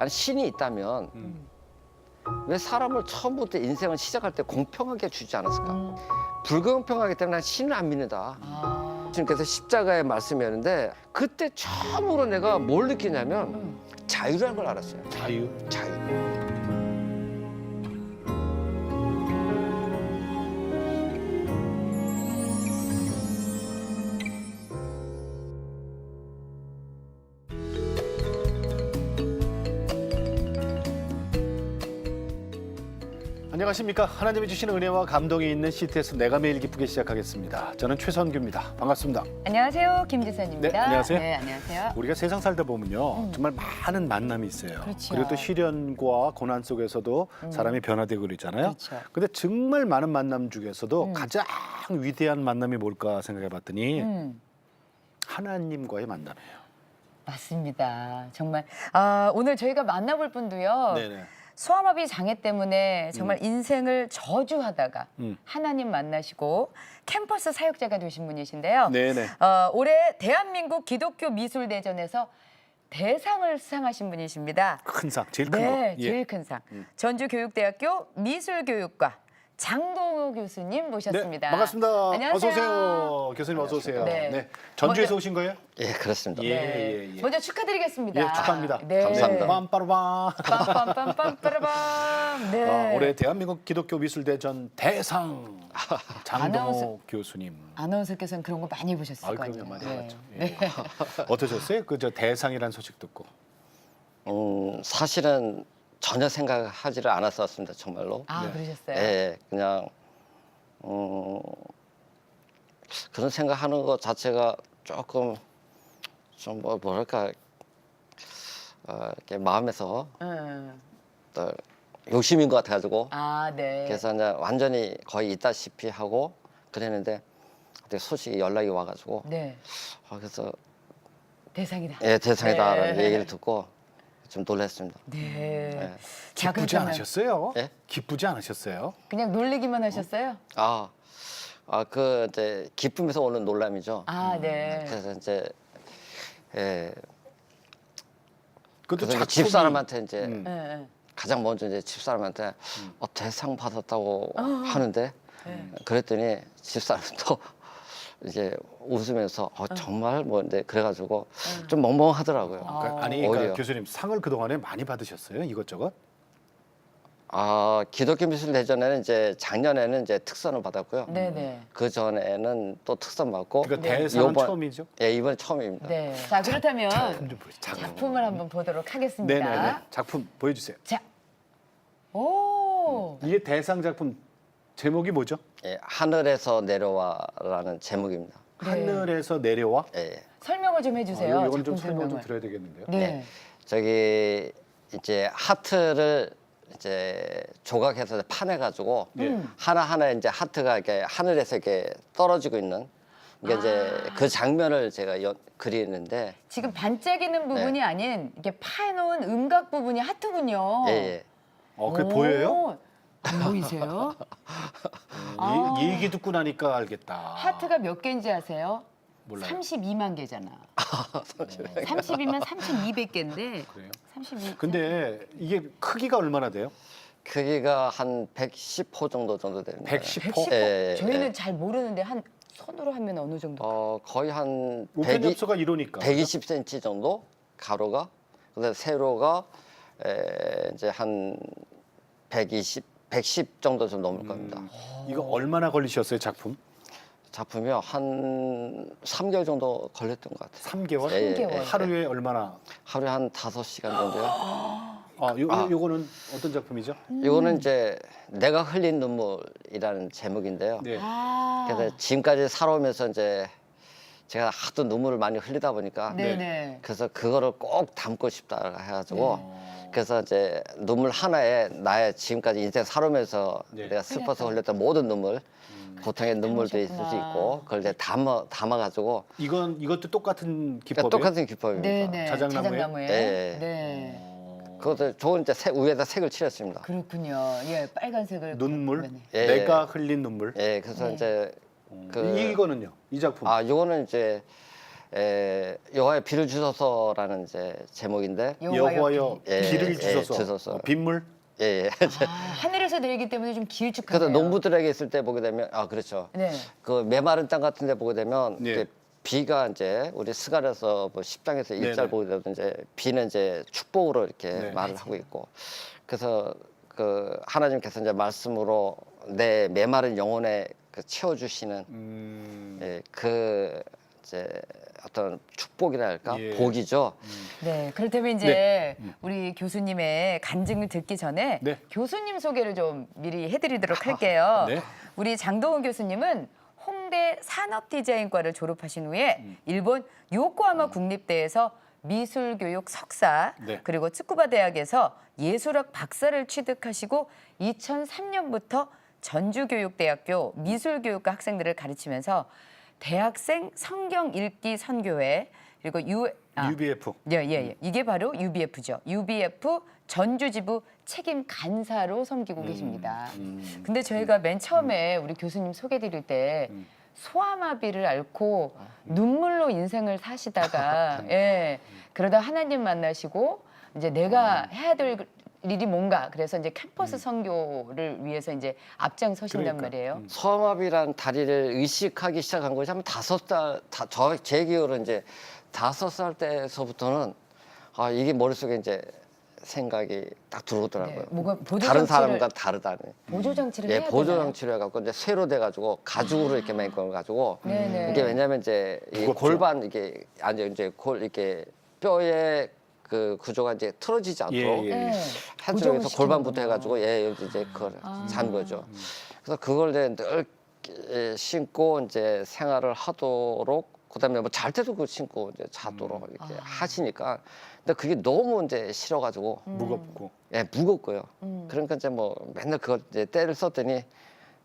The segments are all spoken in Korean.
아니 신이 있다면 왜 사람을 처음부터 인생을 시작할 때 공평하게 주지 않았을까? 불공평하기 때문에 난 신을 안 믿는다. 주님께서 십자가의 말씀이었는데 그때 처음으로 내가 뭘 느끼냐면 자유라는 걸 알았어요. 자유. 자유. 안녕하십니까. 하나님이 주신 은혜와 감동이 있는 CTS 내가 매일 기쁘게 시작하겠습니다. 저는 최선규입니다. 반갑습니다. 안녕하세요, 김지선입니다. 네, 안녕하세요. 네, 안녕하세요. 우리가 세상 살다 보면요. 정말 많은 만남이 있어요. 그렇죠. 그리고 또 시련과 고난 속에서도 사람이 변화되고 그러잖아요. 그렇죠. 근데 정말 많은 만남 중에서도 가장 위대한 만남이 뭘까 생각해 봤더니 하나님과의 만남이에요. 맞습니다. 정말 오늘 저희가 만나볼 분도요. 네네. 소아마비 장애 때문에 정말 인생을 저주하다가 하나님 만나시고 캠퍼스 사역자가 되신 분이신데요. 네네. 올해 대한민국 기독교 미술대전에서 대상을 수상하신 분이십니다. 큰 상, 제일 큰 네, 거. 예. 제일 큰 상. 전주교육대학교 미술교육과 장동호 교수님 모셨습니다. 네, 반갑습니다. 안녕하세요. 어서 오세요. 교수님 어서 오세요. 네. 네. 전주에서 먼저- 오신 거예요? 예, 그렇습니다. 예. 먼저 축하드리겠습니다. 예, 축하합니다. 네. 감사합니다. 빰빠라밤. 빰빰빰빰빠라밤. 네. 올해 대한민국 기독교 미술대전 대상 장동호 교수님. 아나운서께서는 그런 거 많이 보셨을 아, 거예요. 그럼요, 많이 네. 봤죠. 예. 어떠셨어요? 그 저 대상이라는 소식 듣고. 사실은 전혀 생각하지를 않았었습니다. 정말로. 아, 네. 그러셨어요? 예, 그냥 그런 생각하는 것 자체가 조금 좀 뭐랄까 이렇게 마음에서 또 욕심인 것 같아가지고 아, 네. 그래서 이제 완전히 거의 있다시피 하고 그랬는데 그때 소식이 연락이 와가지고 네. 그래서 대상이다. 예 대상이다라는 네. 얘기를 듣고 좀 놀랐습니다. 네. 자, 기쁘지 그렇다면 않으셨어요? 예? 기쁘지 않으셨어요? 그냥 놀리기만 하셨어요? 그 이제 기쁨에서 오는 놀람이죠. 아, 네. 그래서 이제 예, 그것도 그래서 이제 작품이- 집사람한테 이제 음. 네. 가장 먼저 이제 집사람한테 대상 받았다고 하는데 그랬더니 집사람도 이제 웃으면서 정말 뭐 근데 그래가지고 좀 멍멍하더라고요. 아니, 그러니까 오히려. 교수님 상을 그 동안에 많이 받으셨어요? 이것저것? 기독교 미술 대전에는 이제 작년에는 이제 특선을 받았고요. 네네. 그 전에는 또 특선 받고 그러니까 대상은 요번- 처음이죠? 예, 이번 처음입니다. 네. 자, 그렇다면 작품 좀 보여주세요. 작품을 한번 보도록 하겠습니다. 네네네. 작품 보여주세요. 자, 오, 이게 대상 작품 제목이 뭐죠? 예, 하늘에서 내려와라는 제목입니다. 네. 하늘에서 내려와. 예, 설명을 좀 해주세요. 이건 작품 좀 설명 좀 설명을. 드려야 되겠는데요. 네. 저기 이제 하트를 이제 조각해서 파내가지고 예. 하나하나 이제 하트가 이렇게 하늘에서 이렇게 떨어지고 있는 이게 이제 그 장면을 제가 그리는데 지금 반짝이는 부분이 아닌 이렇게 파놓은 음각 부분이 하트군요. 예, 예. 그게 보여요? 오, 안 보이세요? 이 얘기 듣고 나니까 알겠다. 하트가 몇 개인지 아세요? 몰라요. 32만 개잖아. 30이면 3,200개인데 그래요? 32. 근데 이게 크기가 얼마나 돼요? 크기가 한 110호 정도 됩니다. 110호? 110호? 예, 저희는 예. 잘 모르는데 한 손으로 하면 어느 정도? 거의 한 우편 엽서가 이러니까. 120cm 정도 가로가. 근데 세로가 이제 한 110 정도 좀 넘을 겁니다. 이거 얼마나 걸리셨어요, 작품? 작품이요 한 3개월 정도 걸렸던 것 같아요. 3개월? 예, 예, 3개월. 예. 하루에 얼마나? 하루에 한 5시간 정도요. 요거는 어떤 작품이죠? 이거는 이제 내가 흘린 눈물이라는 제목인데요. 네. 아, 그래서 지금까지 살아오면서 이제 제가 하도 눈물을 많이 흘리다 보니까 네네. 그래서 그거를 꼭 담고 싶다 해가지고 그래서 이제 눈물 하나에 나의 지금까지 인생 살아오면서 네. 내가 슬퍼서 흘렸던 모든 눈물, 고통의 눈물도 있을 수 담으셨구나. 있고 그걸 이제 담아가지고 이것도 똑같은 그러니까 기법이에요? 똑같은 기법입니다. 네네. 자작나무에? 자작나무에. 네. 네. 그것도 좋은 이제 위에다 색을 칠했습니다. 그렇군요. 예, 빨간색을. 눈물? 그러면은. 예, 내가 흘린 눈물? 예, 그래서 네. 이제 이거는요? 이 작품? 요거는 이제 여호와의 비를 주소서라는 이제 제목인데 여호와여 예, 비를 예, 주소서. 주소서. 빗물. 예, 예. 하늘에서 내리기 때문에 좀 그래서 길쭉하네요. 농부들에게 있을 때 보게 되면 그렇죠. 네. 그 메마른 땅 같은 데 보게 되면 예. 이렇게 비가 이제 우리 스가랴서 뭐 10장에서 네네. 1절 보게 되면 이제 비는 이제 축복으로 이렇게 네. 말을 하고 있고 그래서 그 하나님께서 이제 말씀으로 내 메마른 영혼에 그 채워주시는 예, 그 이제 어떤 축복이랄까 예. 복이죠. 네, 그렇다면 이제 네. 우리 교수님의 간증을 듣기 전에 네. 교수님 소개를 좀 미리 해드리도록 할게요. 네. 우리 장동훈 교수님은 홍대 산업디자인과를 졸업하신 후에 일본 요코하마 국립대에서 미술교육 석사 네. 그리고 츠쿠바 대학에서 예술학 박사를 취득하시고 2003년부터 전주교육대학교 미술교육과 학생들을 가르치면서 대학생 성경 읽기 선교회 그리고 UBF. 예. 이게 바로 UBF죠. UBF 전주지부 책임 간사로 섬기고 계십니다. 근데 저희가 맨 처음에 우리 교수님 소개드릴 때 소아마비를 앓고 눈물로 인생을 사시다가 예. 그러다 하나님 만나시고 이제 내가 해야 될 일이 뭔가 그래서 이제 캠퍼스 선교를 위해서 이제 앞장서신단 그러니까. 말이에요. 소아마비란 다리를 의식하기 시작한 것이 한 5살, 제 기억으로 이제 5살 때서부터는 이게 머릿속에 이제 생각이 딱 들어오더라고요. 네, 뭐가 다른 사람과 다르다는. 보조 장치를 예, 해야 보조 되나요? 장치를 해갖고 이제 쇠로 돼가지고 가죽으로 이렇게 맨 걸 가지고 네네. 이게 왜냐면 이제 이 무겁죠. 골반 이게 아니 이제 이렇게 뼈의 그 구조가 이제 틀어지지 않도록 예, 예. 네. 한쪽에서 고정을 골반부터 시키는구나. 해가지고 여기 이제 그걸 잔 거죠. 그래서 그걸 이제 늘 신고 이제 생활을 하도록 그다음에 뭐 잘 때도 그 신고 이제 자도록 이렇게 하시니까 근데 그게 너무 이제 싫어가지고 무겁고. 예 무겁고요. 그러니까 이제 뭐 맨날 그걸 이제 때를 썼더니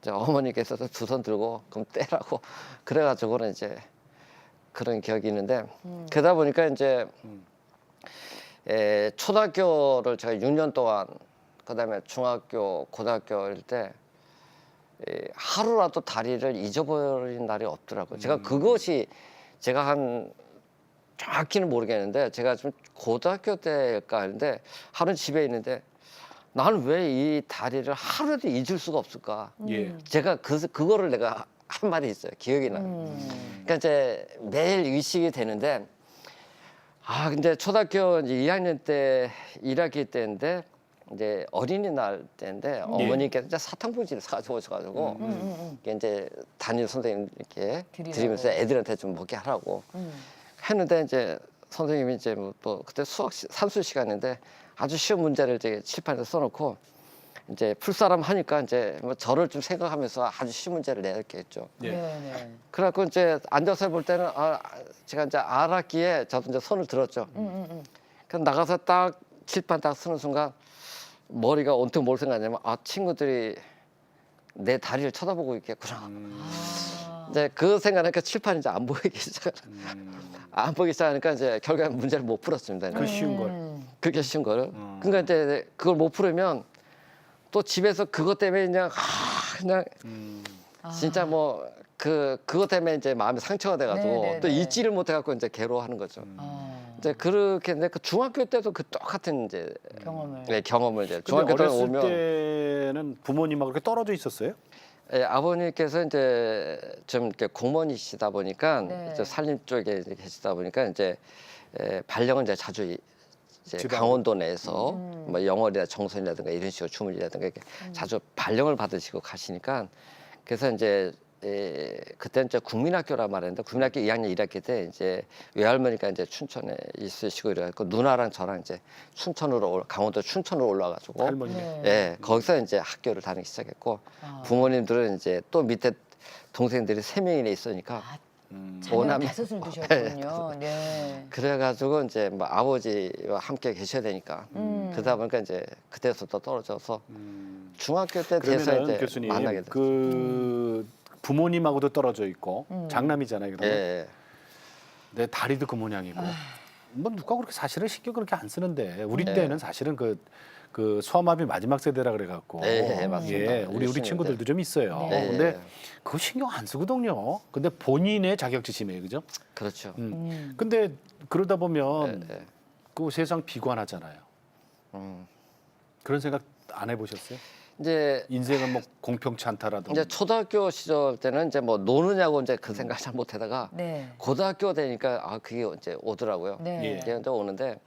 이제 어머니께서도 두 손 들고 그럼 떼라고 그래가지고는 이제 그런 기억이 있는데 그러다 보니까 이제 초등학교를 제가 6년 동안 그다음에 중학교, 고등학교일 때 하루라도 다리를 잊어버린 날이 없더라고요. 제가 그것이 제가 한 정확히는 모르겠는데 제가 좀 고등학교 때일까 하는데 하루는 집에 있는데 나는 왜 이 다리를 하루도 잊을 수가 없을까? 예. 제가 그거를 내가 한 말이 있어요. 기억이 나요. 그러니까 이제 매일 의식이 되는데 근데 초등학교 이제 2학년 때 1학기 때인데 이제 어린이날 때인데 어머니께서 이제 사탕봉지를 사가지고 오셔가지고 이게 이제 담임 선생님 이렇게 드리면서 애들한테 좀 먹게 하라고 했는데 이제 선생님이 이제 뭐 또 그때 산수 시간인데 아주 쉬운 문제를 이제 칠판에 써놓고 이제 풀 사람 하니까 이제 뭐 저를 좀 생각하면서 아주 쉬운 문제를 내게 했죠. 예. 네. 그래갖고 이제 앉아서 볼 때는 제가 이제 알았기에 저도 이제 손을 들었죠. 그래서 나가서 딱 칠판 딱 쓰는 순간 머리가 온통 뭘 생각하냐면 친구들이 내 다리를 쳐다보고 있겠구나. 이제 그 생각하니까 칠판이 이제 안 보이기 안 보이기 시작하니까 이제 결국엔 문제를 못 풀었습니다. 그 쉬운 걸. 그렇게 쉬운 거를. 그러니까 이제 그걸 못 풀으면 또 집에서 그것 때문에 그냥 진짜 뭐 그것 때문에 이제 마음이 상처가 돼가지고 네네네. 또 잊지를 못해갖고 이제 괴로워하는 거죠. 이제 그렇게 근데 그 중학교 때도 그 똑같은 이제 경험을. 경험을 이제 근데 중학교 때 어렸을 오면 때는 부모님하고 그렇게 떨어져 있었어요? 아버님께서 이제 좀 이렇게 공무원이시다 보니까 네. 이제 산림 쪽에 이제 계시다 보니까 이제 발령은 이제 자주 이제 지방. 강원도 내에서 뭐 영월이나 정선이라든가 이런 식으로 주문이라든가 이렇게 자주 발령을 받으시고 가시니까 그래서 이제 그때는 이제 국민학교라 말했는데 국민학교 2학년 1학기 때 이제 외할머니가 이제 춘천에 있으시고 이래갖고 누나랑 저랑 이제 춘천으로 강원도 춘천으로 올라가지고 할머니네. 예 거기서 이제 학교를 다니기 시작했고 부모님들은 이제 또 밑에 동생들이 3명이나 있으니까 자녀 오남- 5을 두셨군요. 네. 그래가지고 이제 뭐 아버지와 함께 계셔야 되니까 그러다 보니까 이제 그때부터 떨어져서 중학교 때 돼서 그러면은 이제 교수님 만나게 됐어요. 그 부모님하고도 떨어져 있고 장남이잖아요. 예, 그러면 예. 내 다리도 그 모양이고 뭐 누가 그렇게 사실은 신경 그렇게 안 쓰는데 우리 네. 때는 사실은 그 소아마비 마지막 세대라 그래갖고 네, 맞습니다. 예, 우리 있었는데. 친구들도 좀 있어요. 네. 근데 그거 신경 안 쓰거든요. 근데 본인의 자격지심이에요, 그죠? 그렇죠. 근데 그러다 보면 네. 그 세상 비관하잖아요. 음. 그런 생각 안 해보셨어요? 이제 인생은 뭐 공평치 않다라도. 이제 초등학교 시절 때는 이제 뭐 노느냐고 이제 그 생각 잘 못하다가 네. 고등학교 되니까 그게 이제 오더라고요. 네. 예. 이제 오는데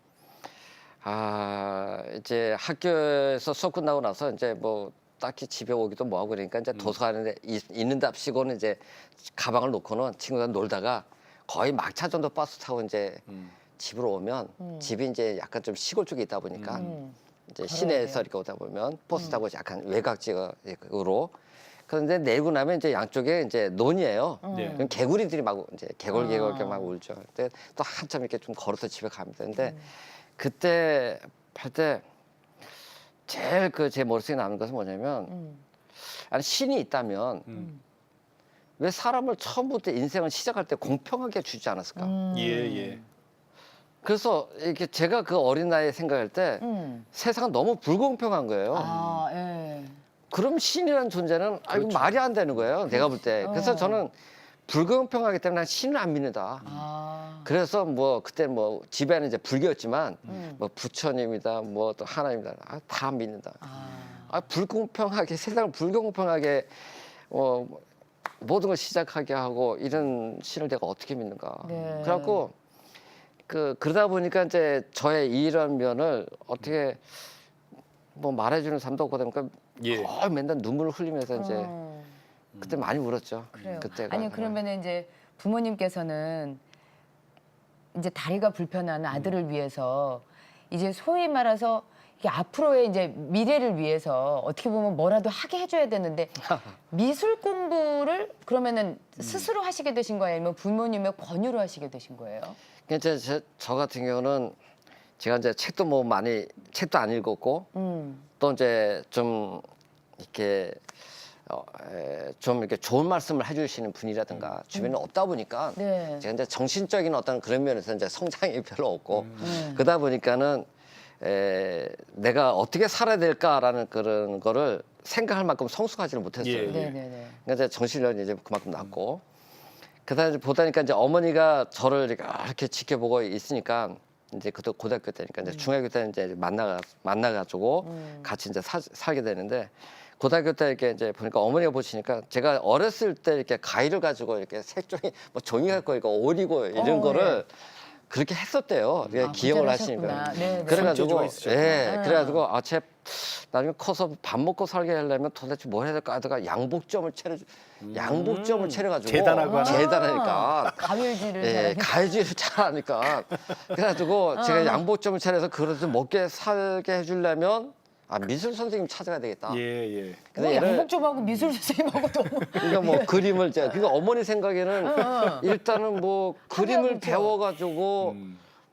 이제 학교에서 수업 끝나고 나서 이제 뭐 딱히 집에 오기도 뭐하고 그러니까 이제 도서관에 있는답시고는 이제 가방을 놓고는 친구들 놀다가 거의 막차 정도 버스 타고 이제 집으로 오면 집이 이제 약간 좀 시골 쪽에 있다 보니까 이제 시내에서 이렇게 오다 보면 버스 타고 약간 외곽 지역으로 그런데 내리고 나면 이제 양쪽에 이제 논이에요. 네. 그럼 개구리들이 막 이제 개골개골 이렇게 막 울죠. 근데 또 한참 이렇게 좀 걸어서 집에 갑니다. 근데 그때 할 때 제일 그 제 머릿속에 남는 것은 뭐냐면 아니 신이 있다면 왜 사람을 처음부터 인생을 시작할 때 공평하게 주지 않았을까? 예, 예. 그래서 이렇게 제가 그 어린 나이에 생각할 때 세상은 너무 불공평한 거예요. 아, 예. 그럼 신이라는 존재는 이거 말이 안 되는 거예요. 내가 볼 때. 그래서 저는 불공평하기 때문에 난 신을 안 믿는다. 아. 그래서 뭐 그때 뭐 집에는 이제 불교였지만 뭐 부처님이다 뭐 또 하나님이다 다 안 믿는다. 불공평하게 세상을 불공평하게 모든 걸 시작하게 하고 이런 신을 내가 어떻게 믿는가. 네. 그래갖고 그러다 보니까 이제 저의 이런 면을 어떻게 뭐 말해주는 사람도 없고 그러니까 예. 거의 맨날 눈물을 흘리면서 이제 그때 많이 울었죠. 그래요. 그때가. 아니 그러면은 이제 부모님께서는 이제 다리가 불편한 아들을 위해서 이제 소위 말해서 이게 앞으로의 이제 미래를 위해서 어떻게 보면 뭐라도 하게 해줘야 되는데 미술 공부를 그러면은 스스로 하시게 되신 거예요? 아니면 부모님의 권유로 하시게 되신 거예요? 그러니까 이제 저 같은 경우는 제가 이제 책도 뭐 많이 책도 안 읽었고 또 이제 좀 이렇게 좀 이렇게 좋은 말씀을 해주시는 분이라든가 주변에 없다 보니까 네. 제가 이제 정신적인 어떤 그런 면에서 이제 성장이 별로 없고 그러다 보니까는 내가 어떻게 살아야 될까라는 그런 거를 생각할 만큼 성숙하지를 못했어요. 예. 네네네. 그러니까 이제 정신력이 이제 그만큼 낮고 그다음에 보다니까 이제 어머니가 저를 이렇게 지켜보고 있으니까 이제 그때 고등학교 때니까 이제 중학교 때는 이제 만나가지고 같이 이제 살게 되는데 고등학교 때 이렇게 이제 보니까 어머니가 보시니까 제가 어렸을 때 이렇게 가위를 가지고 이렇게 색종이 뭐 종이 갖고 이거 오리고 이런 거를 그렇게 했었대요. 기억을 하시니까. 네. 그래가지고 손재주가 있으셨구나. 예, 그래가지고 쟤 나중에 커서 밥 먹고 살게 하려면 도대체 뭘 해야 될까 하다가 양복점을 차려가지고 재단하고 하나? 재단하니까 가위질을 예, 잘하니까. 가위질을 잘하니까 그래가지고 제가 양복점을 차려서 그릇을 먹게 살게 해주려면 미술 선생님 찾아가야 되겠다. 예, 예. 근데 얘를 양복점하고 미술 선생님하고 너무 그러니까 뭐 그림을 제가 그러니까 어머니 생각에는 일단은 뭐 그림을 그렇죠. 배워가지고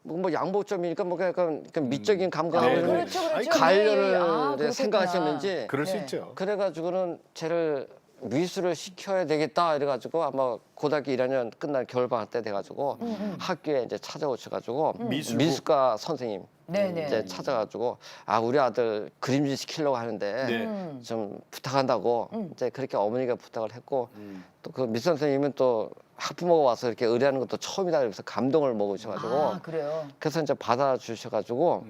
뭐 양복점이니까 뭐 약간 미적인 감각을 네, 네. 그렇죠, 그렇죠. 가려를 네, 그렇겠구나. 생각하셨는지 그럴 수 네. 있죠. 그래가지고는 쟤를 미술을 시켜야 되겠다 이래가지고 아마 고등학교 1학년 끝날 겨울방학 때 돼가지고 학교에 이제 찾아오셔가지고 미술부? 미술과 선생님 네네. 이제 찾아가지고 우리 아들 그림질 시키려고 하는데 네. 좀 부탁한다고 이제 그렇게 어머니가 부탁을 했고 또 그 미술 선생님은 또 학부모가 와서 이렇게 의뢰하는 것도 처음이다 그래서 감동을 먹으셔가지고 그래요. 그래서 이제 받아주셔가지고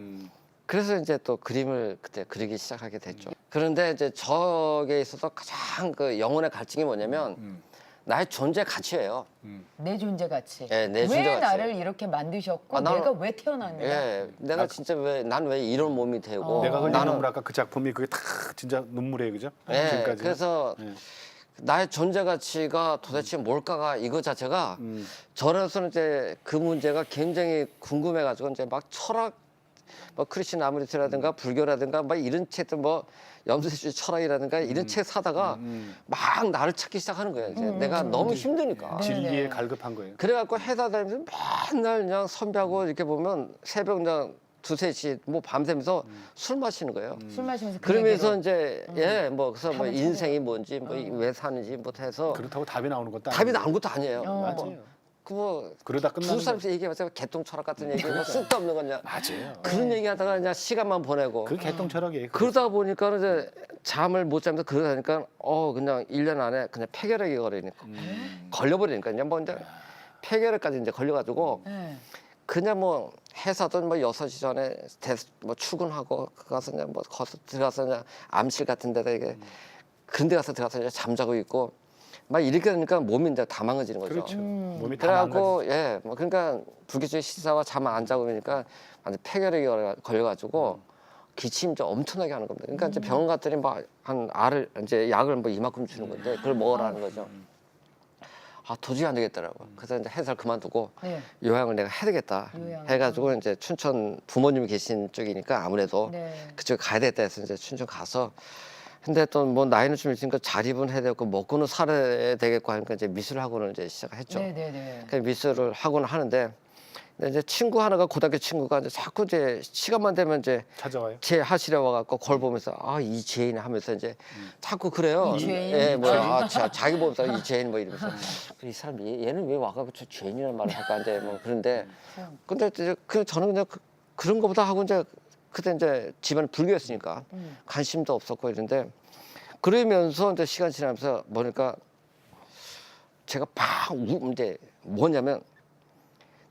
그래서 이제 또 그림을 그때 그리기 시작하게 됐죠. 그런데 이제 저게 있어서 가장 그 영혼의 갈증이 뭐냐면 나의 존재 가치예요. 내 존재 가치. 예, 내 왜 존재 가치. 나를 이렇게 만드셨고 나는- 내가 왜 태어났는가? 예, 내가 진짜 난 왜 이런 몸이 되고 내가 흘린 나는 눈물 아까 그 작품이 그게 다 진짜 눈물이에요, 그죠? 예, 지금까지. 그래서 나의 존재 가치가 도대체 뭘까가 이거 자체가 저로서는 이제 그 문제가 굉장히 궁금해가지고 이제 막 철학, 뭐 크리스천 아무리트라든가 불교라든가 막 이런 책들 뭐 염세주의 철학이라든가 이런 책 사다가 막 나를 찾기 시작하는 거예요. 이제 내가 너무 힘드니까. 진리에 네네. 갈급한 거예요. 그래갖고 해다 다니면서 맨날 그냥 선배하고 이렇게 보면 새벽 그냥 2-3시 뭐 밤새면서 술 마시는 거예요. 술 마시면서 그 그러면서 얘기로. 이제 뭐 그래서 뭐 답을 인생이 뭔지 뭐 왜 사는지 뭐 해서 그렇다고 답이 나오는 것도 답이 아니고. 나온 것도 아니에요. 맞아요. 그뭐 그러다 두 끝나는 사람씩 얘기해봤자 개똥 철학 같은 얘기, 뭐 쓸데없는 거냐. 맞아요. 그런 얘기하다가 그냥 시간만 보내고. 그 개똥 철학이에요. 그러다 보니까 이제 잠을 못 자면서 그러다니까 그냥 1년 안에 그냥 폐결핵이 걸려버리니까 그냥 뭐 이제 폐결핵까지 이제 걸려가지고 네. 그냥 뭐 회사든 뭐 6시 전에 뭐 출근하고 가서 그냥 뭐 거기서 들어가서 그냥 암실 같은 데다 이게 그런 데 가서 들어가서 이제 잠자고 있고 막 이렇게 되니까 몸이 이제 다 망가지는 거죠. 그렇죠. 몸이 다 그래갖고 망가지죠. 예, 뭐 그러니까 불규칙 식사와 잠 안 자고 그러니까 완전 폐결핵이 걸려가지고 기침 좀 엄청나게 하는 겁니다. 그러니까 이제 병원 갔더니 뭐한 알을 이제 약을 뭐 이만큼 주는 건데 그걸 먹으라는 거죠. 아 도저히 안 되겠더라고. 그래서 이제 회사를 그만두고 네. 요양을 내가 해야 되겠다 요양. 해가지고 이제 춘천 부모님이 계신 쪽이니까 아무래도 네. 그쪽에 가야 되겠다 해서 이제 춘천 가서 근데 또 뭐 나이는 좀 있으니까 자립은 해야 되고 먹고는 살아야 되겠고 하니까 이제 미술 학원을 이제 시작했죠. 네네네. 그 미술을 학원을 하는데 근데 이제 친구 하나가 고등학교 친구가 이제 자꾸 이제 시간만 되면 이제 찾아와요. 제 하실에 와갖고 걸 보면서 이재인 하면서 이제 자꾸 그래요. 이재인? 예, 뭐 자기 보면서 이재인 뭐 이러면서 이 사람 얘는 왜 와갖고 저 죄인이라는 말을 할까 이제 뭐 그런데 근데 이제 저는 그냥 그런 거보다 하고 이제 그때 이제 집안이 불교였으니까 관심도 없었고 이런데 그러면서 이제 시간 지나면서 보니까 제가 이제 뭐냐면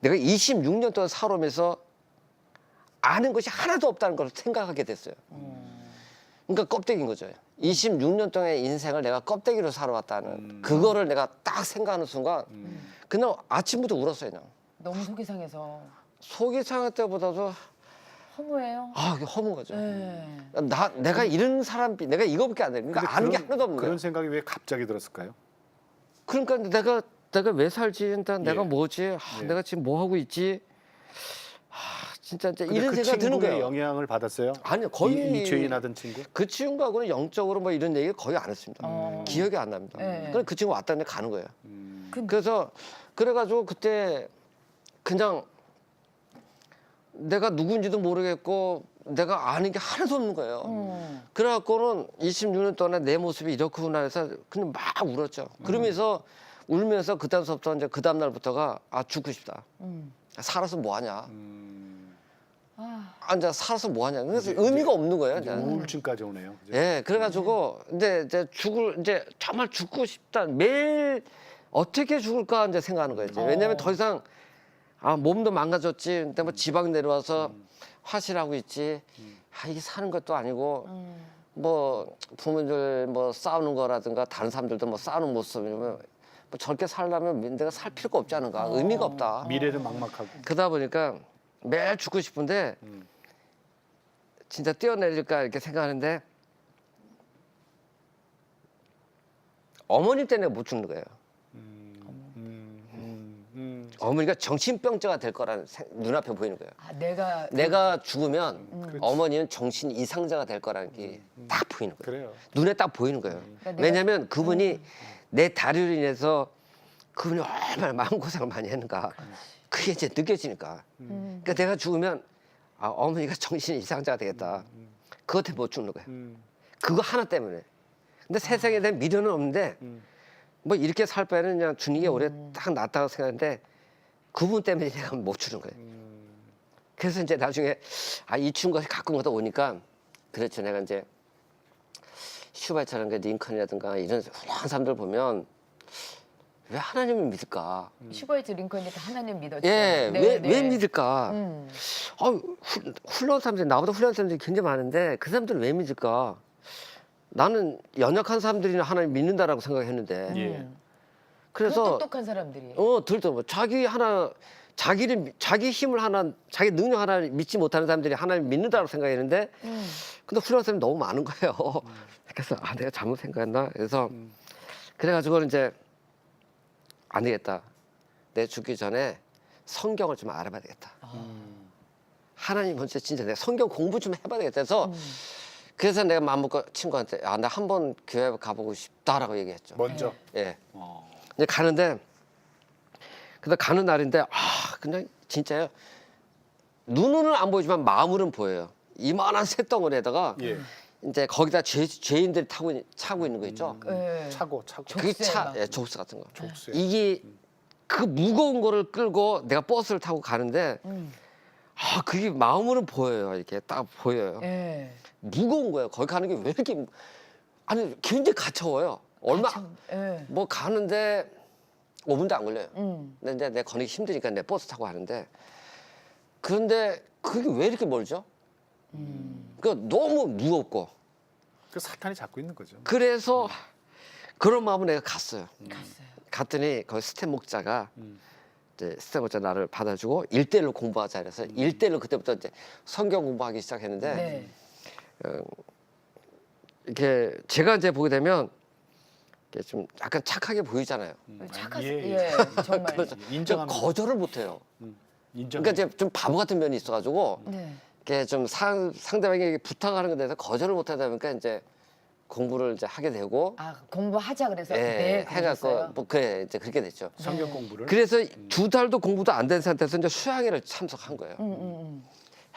내가 26년 동안 살아오면서 아는 것이 하나도 없다는 걸 생각하게 됐어요. 그러니까 껍데기인 거죠. 26년 동안의 인생을 내가 껍데기로 살아왔다는 그거를 내가 딱 생각하는 순간 그냥 아침부터 울었어요. 그냥. 너무 속이 상해서 속이 상할 때보다도 허무해요. 이게 허무한 거죠. 네. 내가 이런 사람, 내가 이거밖에 안 돼. 그러니까 근데 아는 게 그런- 하나도 없는 거야. 그런 생각이 왜 갑자기 들었을까요? 그러니까 내가 왜 살지? 일단 내가 예. 뭐지? 예. 내가 지금 뭐 하고 있지? 진짜 이제 근데 이런 그 생각 드는 친구의 거예요. 영향을 받았어요? 아니요, 거의 이 죄인하던 친구? 그 친구하고는 영적으로 뭐 이런 얘기 거의 안 했습니다. 기억이 안 납니다. 네. 그럼 그 친구 왔다는데 가는 거예요. 그- 그래서 그래가지고 그때 그냥 내가 누군지도 모르겠고 내가 아는 게 하나도 없는 거예요. 그래갖고는 26년 동안 내 모습이 이렇구나 해서 그냥 막 울었죠. 그러면서 울면서 그다음부터 이제 그 다음 날부터가 죽고 싶다. 살아서 뭐 하냐. 이제 살아서 뭐 하냐. 그래서 의미가 없는 거예요. 이제 이제. 우울증까지 오네요. 그죠? 예, 그래가지고 이제 정말 죽고 싶다. 매일 어떻게 죽을까 이제 생각하는 거예요. 이제. 왜냐면 더 이상 몸도 망가졌지. 근데 뭐 지방 내려와서 화실하고 있지. 이게 사는 것도 아니고 뭐 부모들 뭐 싸우는 거라든가 다른 사람들도 뭐 싸우는 모습이면 뭐 저렇게 살려면 내가 살 필요가 없지 않은가. 의미가 없다. 미래는 막막하고. 그러다 보니까 매일 죽고 싶은데 진짜 뛰어내릴까 이렇게 생각하는데 어머님 때문에 못 죽는 거예요. 어머니가 정신병자가 될 거라는 눈앞에 보이는 거예요. 내가 죽으면 어머니는 정신 이상자가 될 거라는 게 딱 보이는 거예요. 그래요. 눈에 딱 보이는 거예요. 그러니까 왜냐하면 그분이 내 다리로 인해서 그분이 얼마나 마음고생을 많이 했는가 그게 이제 느껴지니까. 그러니까 내가 죽으면 어머니가 정신 이상자가 되겠다. 그것 때문에 못 죽는 거예요. 그거 하나 때문에. 근데 세상에 대한 미련은 없는데 뭐 이렇게 살 바에는 그냥 주는 게 오래 딱 낫다고 생각하는데 그분 때문에 내가 못 주는 거예요. 그래서 이제 나중에 이 친구가 가끔 가다 오니까 그렇죠. 내가 이제 슈바이처럼 링컨이라든가 이런 훌륭한 사람들 보면 왜 하나님을 믿을까? 슈바이트 링컨이 다 하나님 믿었죠. 예, 네, 왜 믿을까? 음. 훌륭한 사람들이 나보다 훌륭한 사람들이 굉장히 많은데 그 사람들은 왜 믿을까? 나는 연약한 사람들이 하나님 믿는다라고 생각했는데 예. 그래서 똑똑한 사람들이. 들도 뭐 자기 힘을 하나, 자기 능력 하나 믿지 못하는 사람들이 하나님 믿는다고 생각했는데, 근데 훌륭한 사람이 너무 많은 거예요. 그래서 내가 잘못 생각했나? 그래서 그래가지고 이제 안 되겠다. 내 죽기 전에 성경을 좀 알아봐야 되겠다. 하나님 먼저 진짜 내가 성경 공부 좀 해봐야 되겠다 해서 그래서 내가 마음먹고 친구한테 나 한번 교회 가보고 싶다라고 얘기했죠. 먼저. 예. 이제 가는데 근데 가는 날인데 그냥 진짜요. 눈으로는 안 보이지만 마음으로는 보여요. 이만한 새덩어리에다가 예. 이제 거기다 죄인들이 차고 있는 거 있죠. 예. 차고. 그게 족쇄 막. 족쇄 같은 거. 족쇄. 이게 그 무거운 거를 끌고 내가 버스를 타고 가는데 아 그게 마음으로는 보여요. 이렇게 딱 보여요. 예. 무거운 거예요. 거기 가는 게 왜 이렇게 아니 굉장히 가차워요. 얼마 예. 뭐 가는데 5분도 안 걸려요. 근데 이제 내 거니기 힘드니까 내 버스 타고 가는데 그런데 그게 왜 이렇게 멀죠? 그 너무 무겁고 그 사탄이 잡고 있는 거죠. 그래서 그런 마음으로 내가 갔어요. 갔어요. 갔더니 거기 스텝 목자가 음. 이제 스텝 목자 나를 받아주고 1대1로 공부하자 그래서 1대1로 그때부터 이제 성경 공부하기 시작했는데 네. 이렇게 제가 이제 보게 되면 이렇게 좀 약간 착하게 보이잖아요. 착하세요. 예, 예, 예. 정말. 그래서 인정합니다. 거절을 못해요. 인정. 그러니까 이제 좀 바보 같은 면이 있어가지고 네. 이렇게 좀 상대방에게 부탁하는 것에 대해서 거절을 못하다 보니까 이제 공부를 이제 하게 되고 아 공부하자 그래서 예, 네 해갖고 그러셨어요? 뭐 그래 이제 그렇게 됐죠. 성경 공부를. 그래서 2달도 공부도 안 된 상태에서 이제 수양회를 참석한 거예요.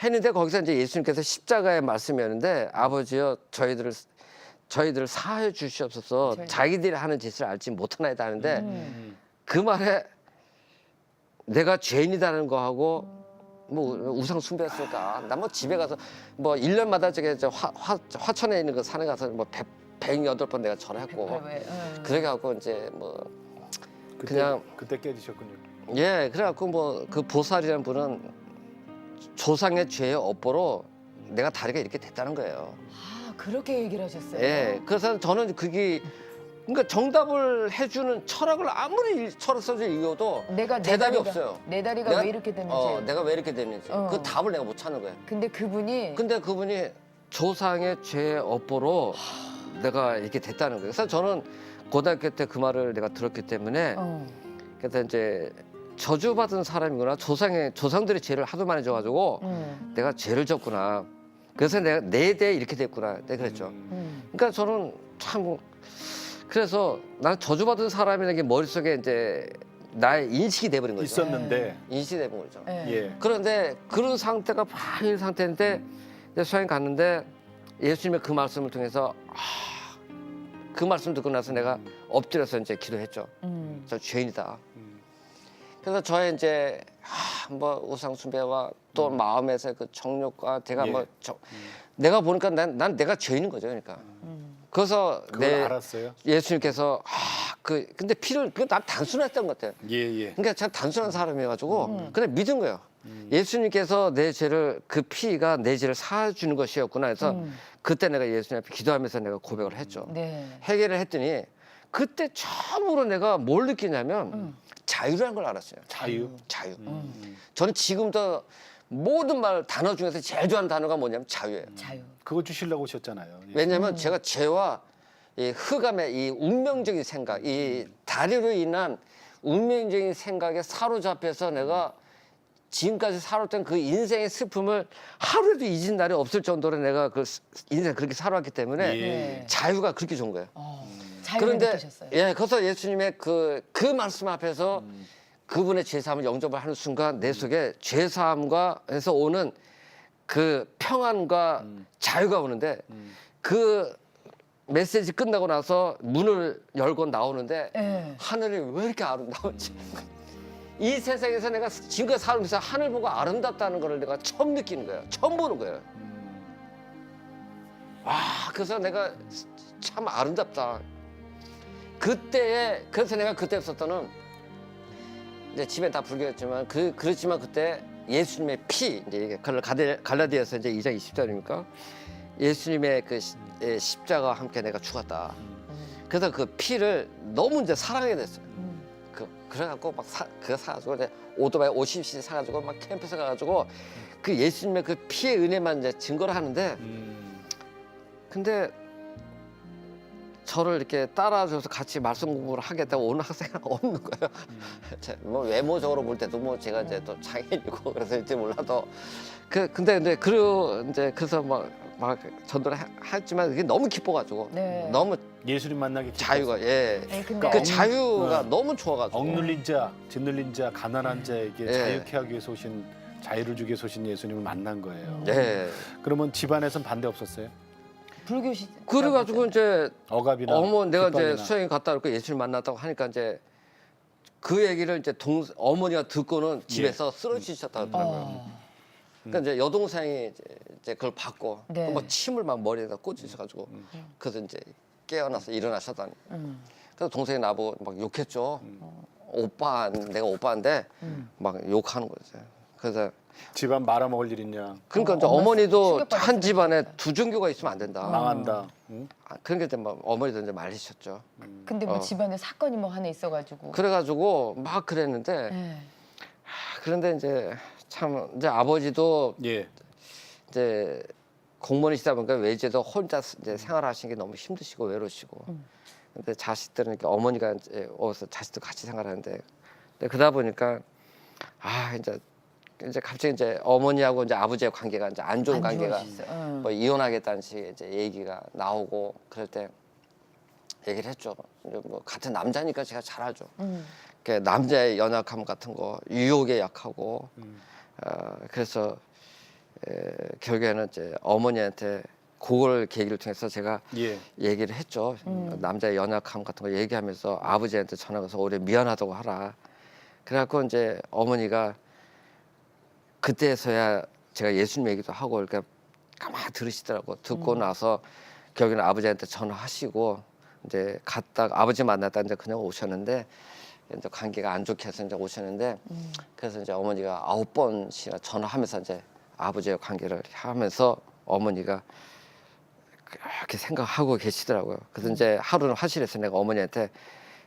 했는데 거기서 이제 예수님께서 십자가의 말씀이었는데 아버지여 저희들을 사하여 주시옵소서 자기들이 하는 짓을 알지 못하나이다 하는데 그 말에 내가 죄인이라는 거하고 뭐 우상 숭배했으니까 나 뭐 집에 가서 뭐 1년마다 저기 화천에 있는 그 산에 가서 뭐 108번 내가 절했고 그래 갖고 이제 뭐 그냥 그때 깨지셨군요. 예 그래 갖고 뭐 그 보살이라는 분은 조상의 죄의 업보로 내가 다리가 이렇게 됐다는 거예요. 아 그렇게 얘기를 하셨어요? 예 그래서 저는 그게 그러니까 정답을 해주는 철학을 아무리 철학 서적을 읽어도 내가 대답이 다리가- 없어요. 내 다리가 내가- 왜 이렇게 됐는지. 내가 왜 이렇게 됐는지 그 답을 내가 못 찾는 거예요. 근데 그분이 근데 그분이 조상의 죄의 업보로 내가 이렇게 됐다는 거예요. 그래서 저는 고등학교 때 그 말을 내가 들었기 때문에 그래서 이제 저주받은 사람이구나. 조상들의 죄를 하도 많이 져가지고 내가 죄를 졌구나. 그래서 내가 내 대에 이렇게 됐구나. 내가 그랬죠. 그러니까 저는 참 그래서 나는 저주받은 사람이라는 게 머릿속에 이제 나의 인식이 돼버린 거죠. 있었는데. 인식이 돼버린 거죠. 예. 그런데 그런 상태가 파인 상태인데 이제 수양에 갔는데 예수님의 그 말씀을 통해서 그 말씀 듣고 나서 내가 엎드려서 이제 기도했죠. 저 죄인이다. 그래서 저의 이제 뭐 우상 숭배와 또 마음에서 그 정욕과 제가 예. 내가 보니까 난 내가 죄인인 거죠, 그러니까. 그래서 그걸 알았어요. 예수님께서 근데 난 단순했던 것 같아요. 예, 예. 그러니까 제가 단순한 사람이어가지고 그냥 믿은 거예요. 예수님께서 내 죄를 그 피가 내 죄를 사주는 것이었구나 해서 그때 내가 예수님 앞에 기도하면서 내가 고백을 했죠. 네. 해결을 했더니 그때 처음으로 내가 뭘 느끼냐면 자유라는 걸 알았어요. 자유. 자유. 저는 지금도 모든 말 단어 중에서 제일 좋아하는 단어가 뭐냐면 자유예요. 자유. 그거 주시려고 오셨잖아요. 예. 왜냐하면 제가 죄와 이 흑암의 이 운명적인 생각, 이 다리로 인한 운명적인 생각에 사로잡혀서 내가 지금까지 살았던 그 인생의 슬픔을 하루에도 잊은 날이 없을 정도로 내가 그 인생 그렇게 살아왔기 때문에 예. 자유가 그렇게 좋은 거예요. 자유를 그런데 느끼셨어요? 예, 그래서 예수님의 그 말씀 앞에서 그분의 죄사함을 영접을 하는 순간 내 속에 죄사함과 해서 오는 그 평안과 자유가 오는데 그 메시지 끝나고 나서 문을 열고 나오는데 예. 하늘이 왜 이렇게 아름다운지 이 세상에서 내가 지금까지 살면서 하늘 보고 아름답다는 걸 내가 처음 느끼는 거예요. 처음 보는 거예요. 와, 그래서 내가 참 아름답다. 그래서 내가 그때부터는 이제 집에 다 불교였지만 그렇지만 그때 예수님의 피 이제 갈라디아서 이제 2장 20절입니까? 예수님의 그 십자가와 함께 내가 죽었다. 그래서 그 피를 너무 이제 사랑하게 됐어요. 그래갖고 막 그거 사가지고 이제 오토바이 50cc 사가지고 막 캠프에서 가가지고 그 예수님의 그 피의 은혜만 이제 증거를 하는데 근데 저를 이렇게 따라줘서 같이 말씀 공부를 하겠다고 오는 학생은 없는 거예요. 뭐 외모적으로 볼 때도 뭐 제가 이제 또 장애인이고 그래서일지 몰라도 근데 그래서 막 전도를 했지만 그게 너무 기뻐가지고 네. 너무 예수님 만나기 자유가 예. 네, 근데 그 자유가 너무 좋아가지고 억눌린 자, 짓눌린 자, 가난한 자에게 예. 자유케 하기 위해서 오신 자유를 주기 위해서 오신 예수님을 만난 거예요. 예. 그러면 집안에선 반대 없었어요? 불교시. 그래가지고 이제 억압이나 내가 이제 핍박이나. 수영에 갔다 올고 예수님 만났다고 하니까 이제 그 얘기를 이제 어머니가 듣고는 집에서 쓰러지셨다고 하더라고요. 그러니까 이제 여동생이 이제 그걸 받고 네. 뭐 침을 막 머리에다 꽂으셔가지고 그래서 이제 깨어나서 일어나셨다니. 그래서 동생이 나보고 막 욕했죠. 오빠, 내가 오빠인데 막 욕하는 거죠. 그래서 집안 말아먹을 일 있냐? 그러니까 이제 엄마 어머니도 충격받았을 한 집안에 두 종교가 있으면 안 된다. 망한다. 응? 그러니까 이제 막 어머니도 이제 말리셨죠. 근데 뭐 집안에 사건이 뭐 하나 있어가지고. 그래가지고 막 그랬는데 네. 그런데 이제 참 이제 아버지도 예. 이제 공무원이시다 보니까 외제도 혼자 이제 생활하시는 게 너무 힘드시고 외로우시고. 근데 자식들은 이렇게 어머니가 이제 어서 자식들 같이 생활하는데 근데 그러다 보니까 이제 갑자기 이제 어머니하고 이제 아버지의 관계가 이제 안 좋은 관계가 좋아졌어. 뭐 이혼하겠다는 식의 이제 얘기가 나오고 그럴 때 얘기를 했죠. 이제 뭐 같은 남자니까 제가 잘 알죠. 그 남자의 연약함 같은 거 유혹에 약하고 그래서 결국에는 이제 어머니한테 그걸 계기를 통해서 제가 예. 얘기를 했죠. 남자의 연약함 같은 거 얘기하면서 아버지한테 전화 가서 올해 미안하다고 하라. 그래갖고 이제 어머니가 그때서야 제가 예수님 얘기도 하고 그러니까 가만히 들으시더라고. 듣고 나서 결국에는 아버지한테 전화하시고 이제 갔다가 아버지 만났다 이제 그냥 오셨는데 이제 관계가 안 좋게 해서 이제 오셨는데 그래서 이제 어머니가 9번씩이나 전화하면서 이제 아버지의 관계를 하면서 어머니가 그렇게 생각하고 계시더라고요. 그래서 이제 하루는 화실에서 내가 어머니한테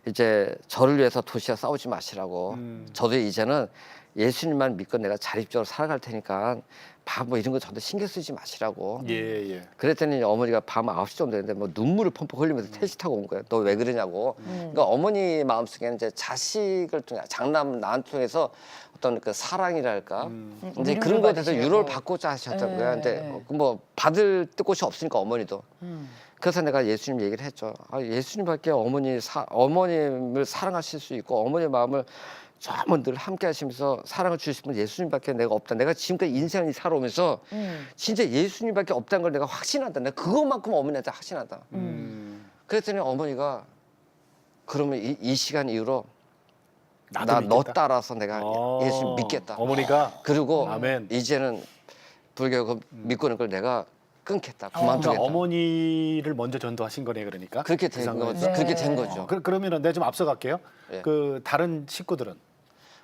이제 저를 위해서 도시와 싸우지 마시라고. 저도 이제는 예수님만 믿고 내가 자립적으로 살아갈 테니까 밥 뭐 이런 거 저도 신경 쓰지 마시라고. 예, 예. 그랬더니 어머니가 밤 9시 정도 됐는데 뭐 눈물을 펑펑 흘리면서 택시 타고 온 거예요. 너 왜 그러냐고. 그러니까 어머니 마음속에는 이제 자식을 통해 장남 난 통해서 어떤 그 사랑이랄까 이제 위로를 그런 것에 대해서 받으시려고. 유로를 받고자 하셨던 거예요. 근데 뭐 받을 곳이 없으니까 어머니도. 그래서 내가 예수님 얘기를 했죠. 예수님밖에 어머님을 사랑하실 수 있고 어머니의 마음을 정말 늘 함께 하시면서 사랑을 주실 분 예수님밖에 내가 없다. 내가 지금까지 인생을 살아오면서 진짜 예수님밖에 없다는 걸 내가 확신한다. 내가 그것만큼 어머니한테 확신한다. 그랬더니 어머니가 그러면 이 시간 이후로 나도 나 너 믿겠다. 따라서 내가 예수님 믿겠다. 어머니가 그리고 아멘. 이제는 불교 믿고는 걸 내가 끊겠다. 그러니까 그만두겠다. 어머니를 먼저 전도하신 거네 그러니까. 그렇게 그 된 상황에서. 거죠. 네. 그렇게 된 거죠. 그러면은 내가 좀 앞서 갈게요. 예. 그 다른 식구들은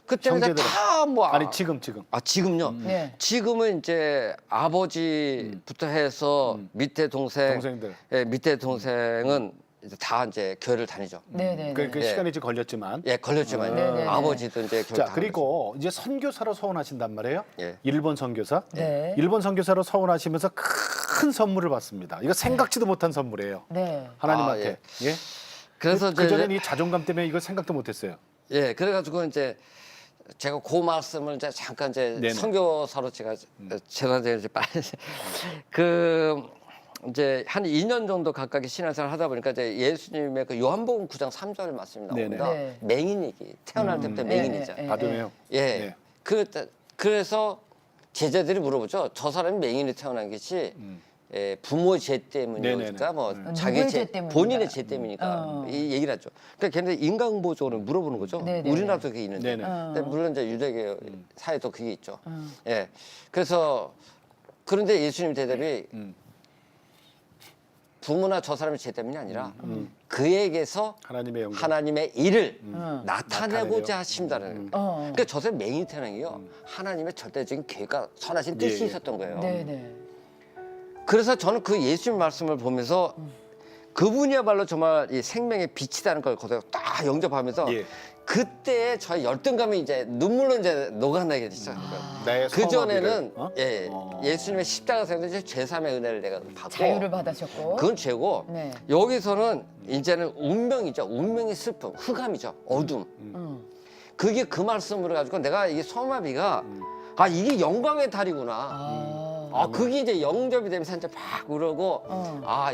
그때 형제들은? 다뭐 아니 지금 지금요. 네. 지금은 이제 아버지부터 해서 밑에 동생들. 밑에 동생은 이제 다 이제 교회를 다니죠. 네네. 그 예. 시간이 좀 걸렸지만. 예, 걸렸지만 네네네. 아버지도 이제 교회 자 다니죠. 그리고 이제 선교사로 서원하신단 말이에요. 예. 일본 선교사. 네. 일본 선교사로 서원하시면서 큰 선물을 받습니다. 이거 생각지도 못한 선물이에요. 네. 하나님한테. 예. 그래서 그 이제 전에는 이 자존감 때문에 이걸 생각도 못했어요. 예, 그래가지고 이제 제가 그 말씀을 이제 잠깐 이제 네네. 선교사로 제가 이제 빨리 그 이제 한 2년 정도 가까이 신앙생활 하다 보니까 이제 예수님의 그 요한복음 9장 3절 말씀이 나옵니다. 네네. 맹인이기 태어날 때부터 맹인이죠. 네, 네. 바두메요. 예. 네. 그래서 제자들이 물어보죠. 저 사람이 맹인이 태어난 것이 부모 죄 때문이니까 네네네. 뭐 누구의 자기 죄 죄 때문인가? 본인의 죄 때문이니까 이 얘기를 하죠. 그러니까 걔네 인간보적으로 물어보는 거죠. 네네네. 우리나라도 그게 있는데. 네네. 근데 물론 이제 유대교 사회도 그게 있죠. 예. 그래서 그런데 예수님 대답이 부모나 저 사람의 죄 때문이 아니라 그에게서 하나님의 영광. 하나님의 일을 나타내려. 나타내고자 하신다는 거예요. 그러니까 저 사람이 맹인이 태어난 게요. 하나님의 절대적인 계획과 선하신 뜻이 예, 예. 있었던 거예요. 네네. 그래서 저는 그 예수님 말씀을 보면서 그분이야말로 정말 이 생명의 빛이라는 걸 거기서 딱 영접하면서 예. 그때 저의 열등감이 이제 눈물로 이제 녹아나게 시작한 거예요. 나의 그 전에는 서원하기를, 어? 예, 예수님의 십자가에서 이제 제3의 은혜를 내가 받고 자유를 받으셨고. 그건 죄고 네. 여기서는 이제는 운명이죠. 운명의 슬픔, 흑암이죠. 어둠. 그게 그 말씀으로 가지고 내가 이게 소마비가 이게 영광의 달이구나. 그게 이제 영접이 되면서 이제 막 그러고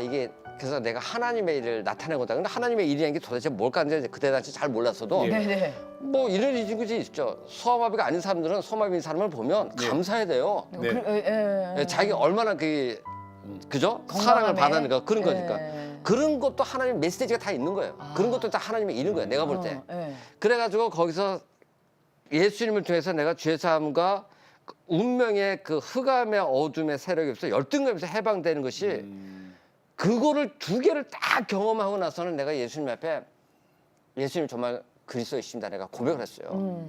이게 그래서 내가 하나님의 일을 나타내고다. 근데 하나님의 일이라는 게 도대체 뭘까 하는데 그때 당시 잘 몰랐어도 예. 네네. 뭐 이런 것이 있죠. 소아마비가 아닌 사람들은 소아마비인 사람을 보면 감사해야 돼요. 네. 자기 얼마나 그죠? 건강함에. 사랑을 받았는가 그런 네. 거니까. 그런 것도 하나님 메시지가 다 있는 거예요. 그런 것도 다 하나님이 있는 거예요. 내가 볼 때. 네. 그래가지고 거기서 예수님을 통해서 내가 죄사함과 운명의 그 흑암의 어둠의 세력이 없어 열등감에서 해방되는 것이 그거를 두 개를 딱 경험하고 나서는 내가 예수님 앞에 예수님 정말 그리스도이십니다. 내가 고백을 했어요.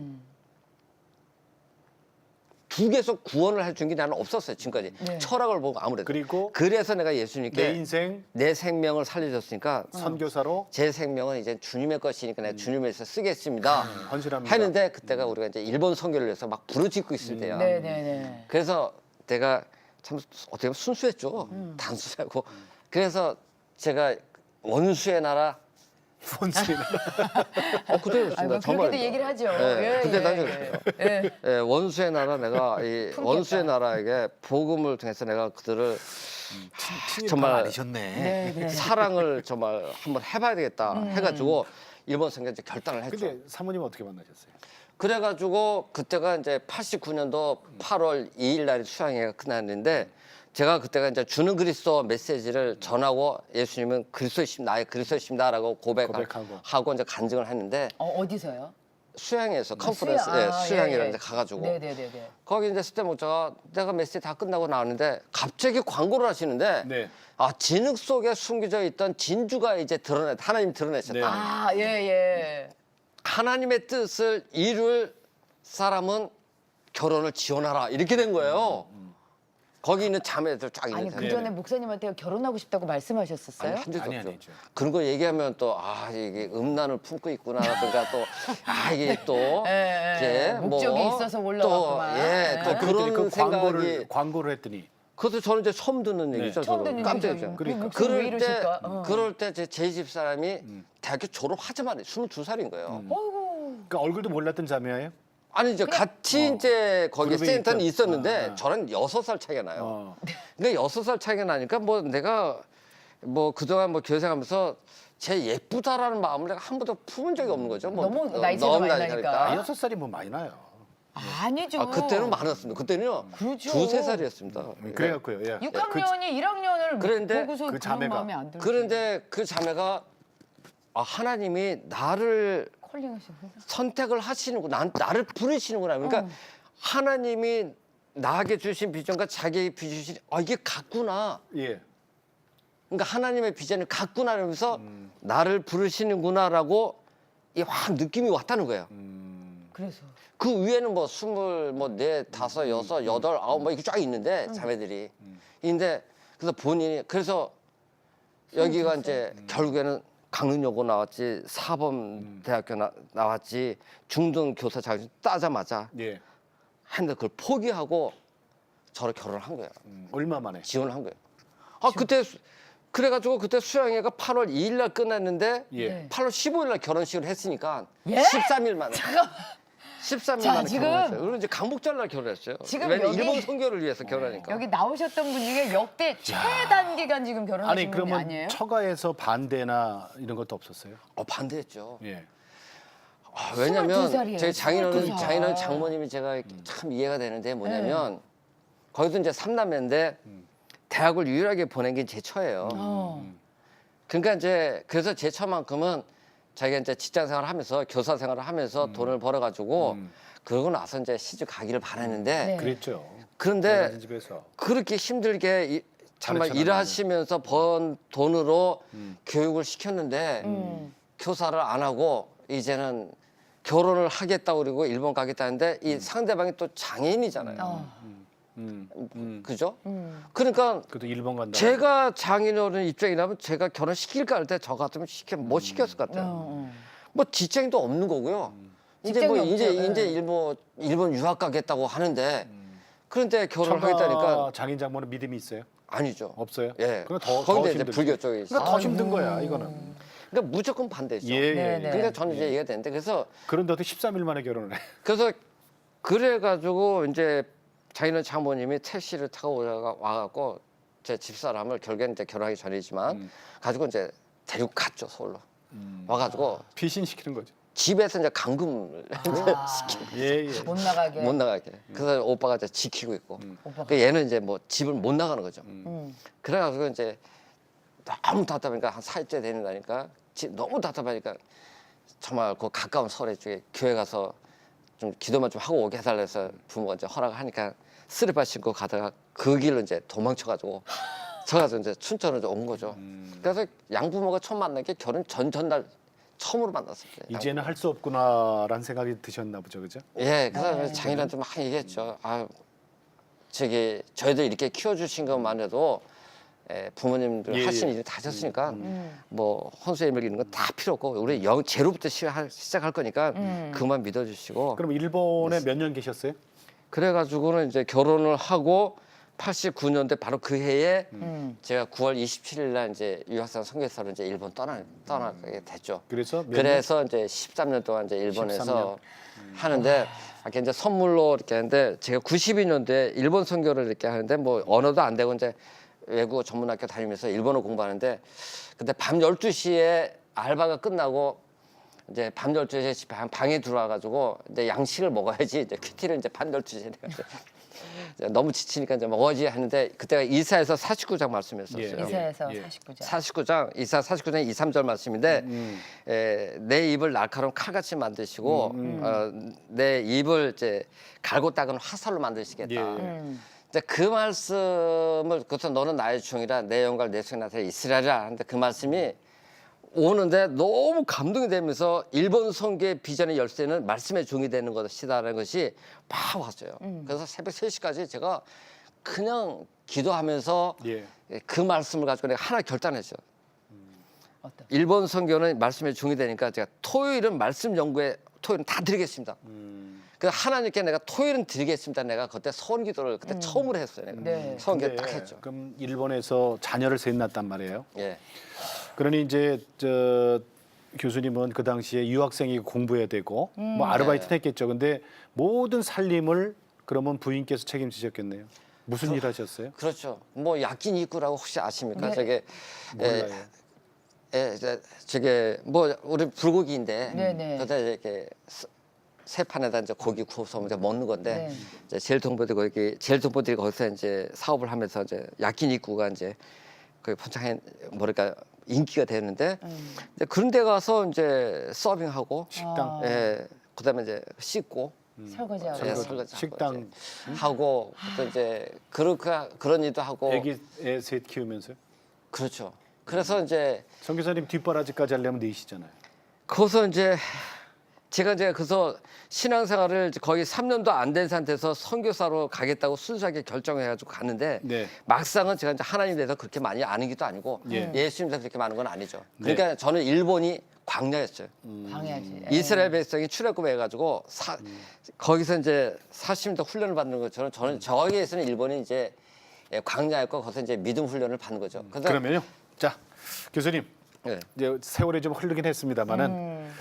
두 개에서 구원을 해준 게 나는 없었어요. 지금까지. 네. 철학을 보고 아무래도. 그리고 그래서 내가 예수님께 내 인생 내 생명을 살려줬으니까 선교사로 제 생명은 이제 주님의 것이니까 내가 주님에서 쓰겠습니다. 헌신합니다. 했는데 그때가 우리가 이제 일본 선교를 위해서 막 부르짖고 있을 때야. 네네네. 그래서 내가 참 어떻게 보면 순수했죠. 단순하고. 그래서 제가 원수의 나라 헌신. 그대로였습니다. 아이고, 정말. 그렇게도 얘기를 하죠. 네, 그때 당시 예. 예, 원수의 나라 내가 이 품겠다. 원수의 나라에게 복음을 통해서 내가 그들을 친일파 정말 아니셨네. 네. 사랑을 정말 한번 해봐야 되겠다 해가지고 일본 선교 이제 결단을 했죠. 근데 사모님 어떻게 만나셨어요? 그래가지고 그때가 이제 89년도 8월 2일 날에 수양회가 끝났는데 제가 그때가 이제 주는 그리스도 메시지를 전하고 예수님은 그리스도이십 나의 그리스도이십니다라고 고백하고 이제 간증을 했는데 어디서요? 수양회에서 컨퍼런스 수양회를 이제 가가지고 네네네네. 거기 이제 스테 목자가 내가 메시지 다 끝나고 나왔는데 갑자기 광고를 하시는데 네. 아 진흙 속에 숨겨져 있던 진주가 이제 하나님 드러내셨다. 네. 아 예. 하나님의 뜻을 이룰 사람은 결혼을 지원하라 이렇게 된 거예요. 거기 있는 자매들 쫙 아니 있는 그 전에 목사님한테 결혼하고 싶다고 말씀하셨었어요? 아니 한 적도 아니, 없죠. 아니죠. 그런 거 얘기하면 또 이게 음란을 품고 있구나라든가 또 이게 또 이렇게 목적이 있어서 올라왔구만. 또 그런 그 생각이 광고를 했더니 그것도 저는 이제 처음 듣는 얘기죠. 처음 저도 듣는 깜짝이야. 얘기죠. 그러니까. 목사님 왜 그럴 때 이러실까? 그럴 때 제 집사람이 대학교 졸업하자마자 22살인 거예요. 어이구. 그러니까 얼굴도 몰랐던 자매예요? 아니 이제 같이 이제 거기 그룹에 센터는 있던- 있었는데 저랑 6살 차이가 나요. 어. 그러니까 6살 차이가 나니까 뭐 내가 뭐 그동안 뭐 교생하면서 제 예쁘다라는 마음을 내가 한 번도 품은 적이 없는 거죠. 뭐 너무 나이 차이가 많이 나니까. 6살이 뭐 많이 나요. 아니죠. 그때는 많았습니다. 그때는요. 그렇죠. 2~3살이었습니다. 그래갖고요. 예. 6학년이 1학년을 그런데 보고서 그 그런 자매가- 마음에 안 들지. 그런데 그 자매가 하나님이 나를 콜링하시는구나. 선택을 하시는구나. 나를 부르시는구나. 그러니까 하나님이 나에게 주신 비전과 자기에게 주신 이게 같구나. 예. 그러니까 하나님의 비전을 같구나 이러면서 나를 부르시는구나라고 이확 느낌이 왔다는 거예요. 그래서 그 위에는 뭐 24, 5, 6, 8, 9 뭐 이렇게 쫙 있는데 자매들이. 근데 그래서 본인이 그래서 여기가 이제 결국에는 강릉여고 나왔지 사범대학교 나왔지 중등 교사 자격증 따자마자 예. 했는데 그걸 포기하고 저를 결혼을 한 거예요. 얼마 만에? 지원을 한 거예요. 그때 그래가지고 그때 수양회가 8월 2일 날 끝났는데 예. 네. 8월 15일 날 결혼식을 했으니까 예? 13일 만에. 13일 자, 만에 지금- 결혼했어요. 그리고 이제 강복절 날 결혼했어요. 지금 왜냐면 여기- 일본 선교를 위해서 결혼하니까. 여기 나오셨던 분 중에 역대 최단기간 지금 결혼하신 아니 분이 그러면 아니에요? 처가에서 반대나 이런 것도 없었어요? 반대했죠. 예. 왜냐면 22살이에요. 제 22살. 장인어른 장모님이 제가 참 이해가 되는데 뭐냐면 거기도 이제 3남매인데 대학을 유일하게 보낸 게 제 처예요. 그러니까 이제 그래서 제 처만큼은 자기가 이제 직장 생활을 하면서 교사 생활을 하면서 돈을 벌어가지고 그러고 나서 이제 시집 가기를 바랐는데 네. 그랬죠. 그런데 여자들 집에서. 그렇게 힘들게 정말 가르쳐나가는. 일하시면서 번 돈으로 교육을 시켰는데 교사를 안 하고 이제는 결혼을 하겠다고 그러고 일본 가겠다는데 이 상대방이 또 장애인이잖아요. 그죠? 그러니까 그래도 일본 간다. 제가 장인어른 입장이라면 제가 결혼시킬까 할 때 저 같으면 못 시켰을 것 같아요. 뭐 직장도 없는 거고요. 이제 뭐 직장이 없죠. 이제 일본 유학 가겠다고 하는데 그런데 결혼을 처가 하겠다니까 장인 장모는 믿음이 있어요? 아니죠. 없어요? 예. 그럼 더 거기도 이제 힘들죠. 불교 쪽에 있어. 그러니까 더 힘든 거야 이거는. 그러니까 무조건 반대죠. 예, 예. 네, 네. 그러니까 저는 이제 이해가 되는데 그런데도 13일 만에 결혼을 해. 그래서 그래가지고 이제 자기는 장모님이 택시를 타고 와갖고 제 집사람을 결국엔 이제 결혼하기 전이지만 가지고 이제 데리고 갔죠 서울로. 와가지고 피신시키는 거죠. 집에서 이제 감금을 예, 예. 못 나가게. 못 나가게. 그래서 오빠가 이제 지키고 있고. 오빠가. 그 얘는 이제 뭐 집을 못 나가는 거죠. 음. 그래가지고 이제 너무 답답하니까 한 4일째 되는다니까 너무 답답하니까 정말 그 가까운 서울에 쪽에 교회 가서 좀 기도만 좀 하고 오게 해달라 해서 부모가 이제 허락을 하니까 스리퍼 신고 가다가 그 길로 이제 도망쳐가지고 저가서 이제 춘천으로 온 거죠. 그래서 양부모가 처음 만난 게 결혼 전날 처음으로 만났어요. 이제는 할 수 없구나라는 생각이 드셨나 보죠, 그죠? 예, 그래서 장인한테 막 얘기했죠. 아, 저기 저희들 이렇게 키워주신 것만 해도 부모님들 예, 하신 예. 일이 다 하셨으니까 뭐 혼수에 밀리는 건 다 필요 없고 우리 제로부터 시작할 거니까 그만 믿어주시고 그럼 일본에 몇 년 계셨어요? 그래가지고는 이제 결혼을 하고 89년대 바로 그 해에 제가 9월 27일 날 이제 유학생 선교사로 이제 일본 떠나게 됐죠. 그래서 그래서 이제 13년 동안 이제 일본에서 13년. 하는데 이렇게 이제 선물로 이렇게 하는데 제가 92년도에 일본 선교를 이렇게 하는데 뭐 언어도 안 되고 이제 외국어 전문학교 다니면서 일본어 공부하는데 근데 밤 12시에 알바가 끝나고 이제 밤 12시에 집에 방에 들어와가지고 이제 양식을 먹어야지 이제 큐티를 이제 밤 12시에 내가 이제 너무 지치니까 이제 먹어야지 하는데 그때가 이사에서 49장 말씀이었어요. 예. 이사에서 예. 49장. 49장 이사 49장 2, 3절 말씀인데 내 입을 날카로운 칼같이 만드시고 내 입을 이제 갈고 닦은 화살로 만드시겠다. 예. 이제 그 말씀을 그래서 너는 나의 종이라 내 영광을 내 속에 나타내 이스라엘이라 하는데 그 말씀이 오는데 너무 감동이 되면서 일본 선교의 비전의 열쇠는 말씀의 종이 되는 것이다라는 것이 막 왔어요. 그래서 새벽 3시까지 제가 그냥 기도하면서 예. 그 말씀을 가지고 내가 하나 결단했어요. 어떤? 일본 선교는 말씀의 종이 되니까 제가 토요일은 말씀 연구에 토요일은 다 드리겠습니다. 그래서 하나님께 내가 토요일은 드리겠습니다. 내가 그때 서원 기도를 그때 처음으로 했어요. 내가 네. 서원 기도 근데 딱 했죠. 그럼 일본에서 자녀를 셋 낳았단 말이에요. 예. 그러니 이제 저 교수님은 그 당시에 유학생이 공부해야 되고 뭐 아르바이트는 했겠죠. 근데 모든 살림을 그러면 부인께서 책임지셨겠네요. 무슨 일 하셨어요? 그렇죠. 뭐 야끼니쿠라고 혹시 아십니까? 네. 저게 몰라요. 저게 뭐 우리 불고기인데 네네. 그다 이렇게 새 판에다 이제 고기 구워서 이제 먹는 건데 네. 이제 제일 동포들이 거기서 이제 사업을 하면서 이제 야끼니쿠가 이제 그 번창해 뭐랄까 인기가 되는데 이제 그런 데 가서 이제 서빙하고 식당, 그다음에 이제 씻고 설거지하고. 예, 설거지. 설거지 식당. 하고 또 이제 그런 일도 하고 애기 애 셋 키우면서요. 그렇죠. 그래서 이제 선교사님 뒷바라지까지 하려면 4시잖아요. 거기서 이제 제가 이제 그래서 신앙생활을 거의 3년도 안 된 상태에서 선교사로 가겠다고 순수하게 결정해가지고 갔는데 네. 막상은 제가 이제 하나님에 대해서 그렇게 많이 아는 것도 아니고 예. 예수님에 대해서 그렇게 많은 건 아니죠. 그러니까 저는 일본이 광야였어요. 방해하지. 이스라엘 백성이 출애굽해가지고 거기서 이제 40년 훈련을 받는 것처럼 저는 저기에서는 일본이 이제 광야였고 거기서 이제 믿음 훈련을 받는 거죠. 그래서 그러면요. 자, 교수님. 예. 이제 세월이 좀 흐르긴 했습니다만은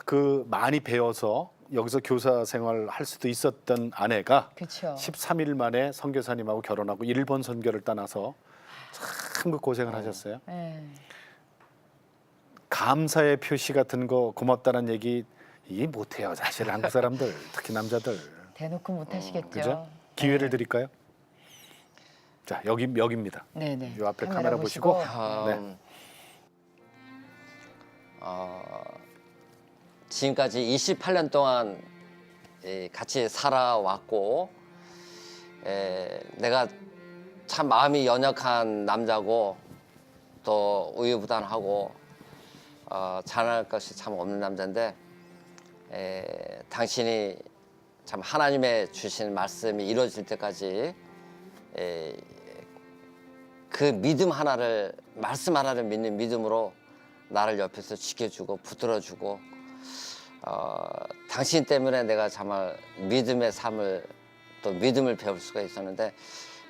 그 많이 배워서 여기서 교사 생활을 할 수도 있었던 아내가 그렇죠. 13일 만에 선교사님하고 결혼하고 일본 선교를 떠나서 참 그 고생을 하셨어요. 네. 감사의 표시 같은 거 고맙다는 얘기 이게 못해요. 사실 한국 사람들 특히 남자들. 대놓고 못 하시겠죠. 그죠? 기회를 드릴까요? 자, 여기입니다. 네네. 요 앞에 카메라 보시고. 네. 지금까지 28년 동안 같이 살아왔고 내가 참 마음이 연약한 남자고 또 우유부단하고 잘할 것이 참 없는 남자인데 당신이 참 하나님의 주신 말씀이 이루어질 때까지 그 믿음 하나를 말씀 하나를 믿는 믿음으로 나를 옆에서 지켜주고 붙들어주고 당신 때문에 내가 정말 믿음의 삶을 또 믿음을 배울 수가 있었는데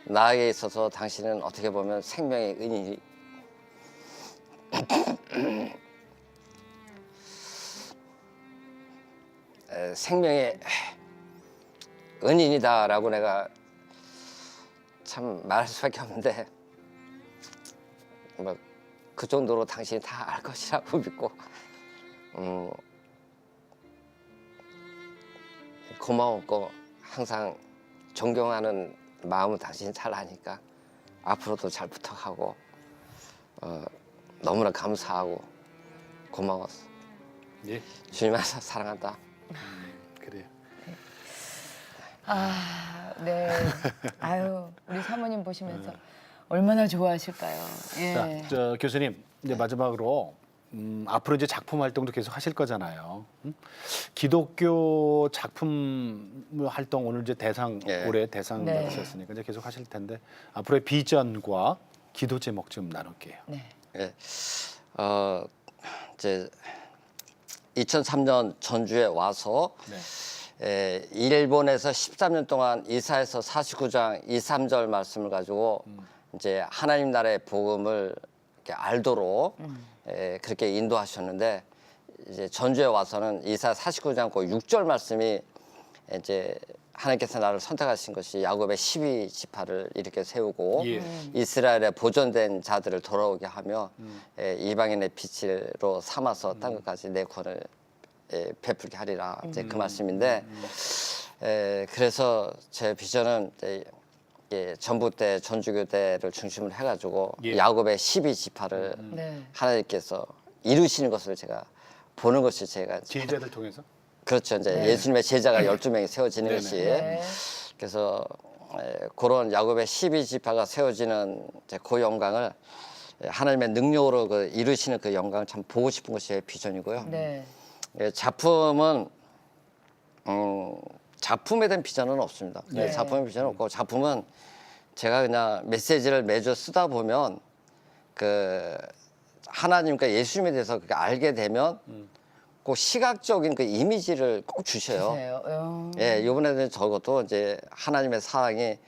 나에게 있어서 당신은 어떻게 보면 생명의 은인이 생명의 은인이다라고 내가 참 말할 수밖에 없는데 뭐 그 정도로 당신이 다 알 것이라고 믿고 고마웠고 항상 존경하는 마음은 당신이 잘 아니까 앞으로도 잘 부탁하고 너무나 감사하고 고마웠어. 예, 주님 안에서 사랑한다. 그래요. 네. 아유, 우리 사모님 보시면서 얼마나 좋아하실까요? 예. 자, 저 교수님 이제 마지막으로 앞으로 이제 작품 활동도 계속 하실 거잖아요. 기독교 작품 활동 오늘 이제 대상 예. 올해 대상 네. 받으셨으니까 이제 계속 하실 텐데 앞으로의 비전과 기도 제목 좀 나눌게요. 네. 예. 이제 2003년 전주에 와서 네. 일본에서 13년 동안 이사에서 49장 2, 3절 말씀을 가지고 이제 하나님 나라의 복음을 이렇게 알도록 그렇게 인도하셨는데 이제 전주에 와서는 이사 49장 그 6절 말씀이 이제 하나님께서 나를 선택하신 것이 야곱의 12지파를 이렇게 세우고 예. 이스라엘의 보존된 자들을 돌아오게 하며 이방인의 빛으로 삼아서 땅 끝까지 내 구원을 베풀게 하리라 이제 그 말씀인데 그래서 제 비전은 이제 전북대 전주교대를 중심으로 해가지고 예. 야곱의 12지파를 네. 하나님께서 이루시는 것을 제가 보는 것이 제가 제자들 통해서 그렇죠. 이제 예수님의 제자가 12명이 세워지는 네네. 것이 네. 그래서 그런 야곱의 12지파가 세워지는 이제 그 영광을 하나님의 능력으로 그 이루시는 그 영광을 참 보고 싶은 것이 제 비전이고요. 네. 작품은 작품에 대한 비전은 없습니다. 네. 작품의 비전은 없고 작품은 제가 그냥 메시지를 매주 쓰다 보면 그 하나님과 예수님에 대해서 그렇게 알게 되면 꼭 시각적인 그 이미지를 꼭 주셔요. 주세요. 예, 이번에는 저것도 이제 하나님의 사랑이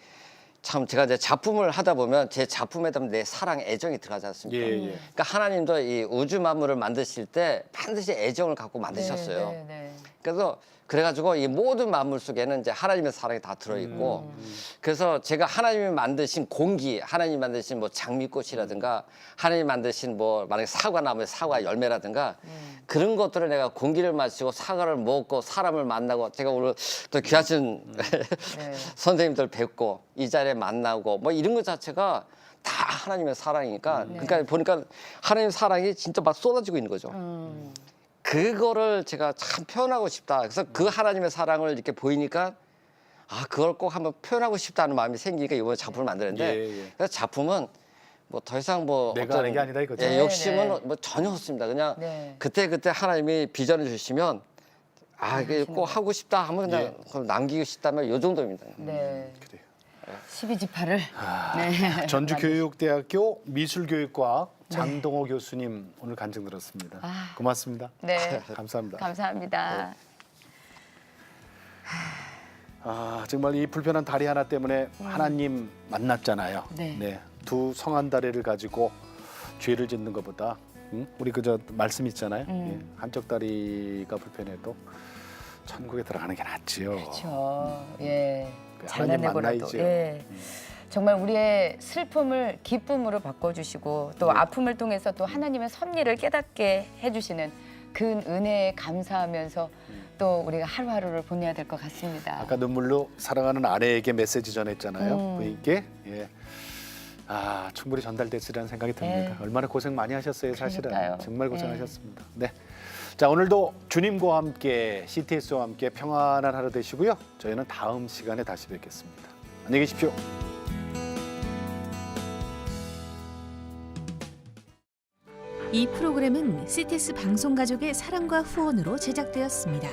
참 제가 이제 작품을 하다 보면 제 작품에 대한 내 사랑, 애정이 들어가지 않습니까? 예, 예. 그러니까 하나님도 이 우주 만물을 만드실 때 반드시 애정을 갖고 만드셨어요. 네, 네. 그래서 그래가지고 이 모든 만물 속에는 이제 하나님의 사랑이 다 들어있고 그래서 제가 하나님이 만드신 공기, 하나님이 만드신 뭐 장미꽃이라든가 하나님이 만드신 뭐 만약에 사과나무의 사과 열매라든가 그런 것들을 내가 공기를 마시고 사과를 먹고 사람을 만나고 제가 오늘 또 귀하신 네. 선생님들 뵙고 이 자리에 만나고 뭐 이런 것 자체가 다 하나님의 사랑이니까 그러니까 보니까 하나님의 사랑이 진짜 막 쏟아지고 있는 거죠. 그거를 제가 참 표현하고 싶다. 그래서 그 하나님의 사랑을 이렇게 보이니까 그걸 꼭 한번 표현하고 싶다는 마음이 생기니까 이번에 작품을 만드는데 예, 예. 그래서 작품은 뭐 더 이상 뭐 내가 하는 게 아니다 이거죠. 예, 네, 욕심은 네. 뭐 전혀 없습니다. 그냥 네. 그때 하나님이 비전을 주시면 이게 꼭 하고 싶다 하면 그냥 그걸 남기고 싶다면 요 정도입니다. 네. 그래요. 12지파를 네. 전주교육대학교 미술교육과 장동호 교수님 오늘 간증 들었습니다. 고맙습니다. 네. 감사합니다. 감사합니다. 정말 이 불편한 다리 하나 때문에 하나님 만났잖아요. 네. 두 성한 다리를 가지고 죄를 짓는 것보다 우리 그저 말씀 있잖아요. 예, 한쪽 다리가 불편해도 천국에 들어가는 게 낫지요. 그렇죠. 예. 하나님 잘라내고라도. 만나야죠. 예. 정말 우리의 슬픔을 기쁨으로 바꿔주시고 또 아픔을 통해서 또 하나님의 섭리를 깨닫게 해주시는 그 은혜에 감사하면서 또 우리가 하루하루를 보내야 될 것 같습니다. 아까 눈물로 사랑하는 아내에게 메시지 전했잖아요. 부인께. 예. 충분히 전달됐으리라는 생각이 듭니다. 네. 얼마나 고생 많이 하셨어요, 사실은. 그러니까요. 정말 고생하셨습니다. 네. 자, 오늘도 주님과 함께 CTS와 함께 평안한 하루 되시고요. 저희는 다음 시간에 다시 뵙겠습니다. 안녕히 계십시오. 이 프로그램은 CTS 방송가족의 사랑과 후원으로 제작되었습니다.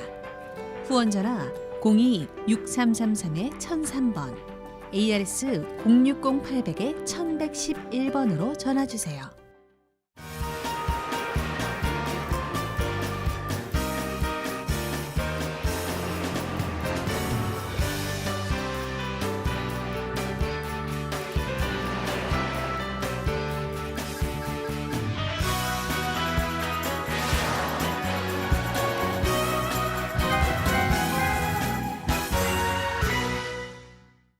후원 전화 02-6333-1003번, ARS 060-800-1111번으로 전화 주세요.